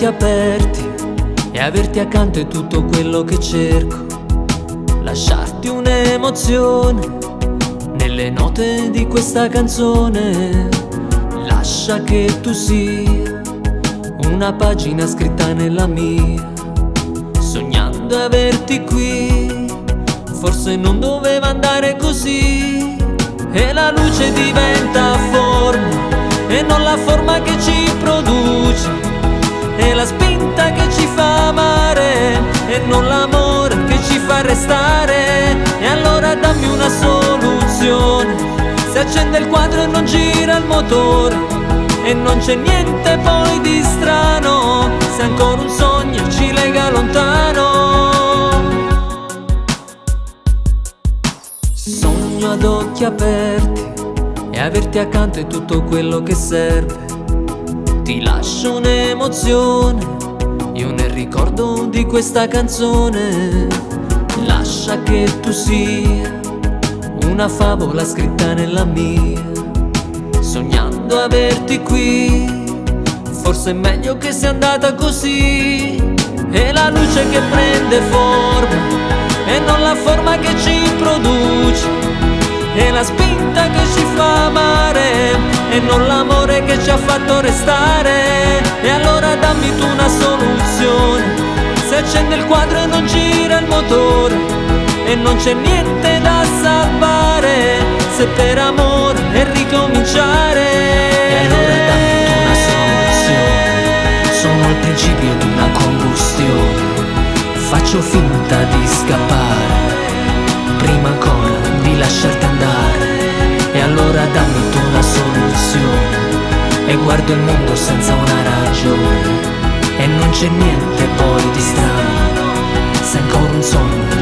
occhi aperti e averti accanto è tutto quello che cerco. Lasciarti un'emozione nelle note di questa canzone. Lascia che tu sia una pagina scritta nella mia. Sognando averti qui, forse non doveva andare così. E la luce diventa forma e non la forma che ci produce, e la spinta che ci fa amare e non l'amore che ci fa restare. E allora dammi una soluzione: se accende il quadro e non gira il motore e non c'è niente poi di strano, se ancora un sogno ci lega lontano. Sogno ad occhi aperti e averti accanto è tutto quello che serve. Ti lascio un'emozione, io nel ricordo di questa canzone. Lascia che tu sia una favola scritta nella mia. Sognando averti qui, forse è meglio che sia andata così. E la luce che prende forma e non la forma che ci produce, e la spinta che ci fa amare e non l'amore che ci ha fatto restare. E allora dammi tu una soluzione: se accende il quadro e non gira il motore e non c'è niente da salvare, se per amore è ricominciare. E allora dammi tu una soluzione: sono al principio di una combustione, faccio finta di scappare prima ancora di lasciarti andare. E allora dammi tu una soluzione e guardo il mondo senza una ragione, e non c'è niente poi di strano, se ancora un sogno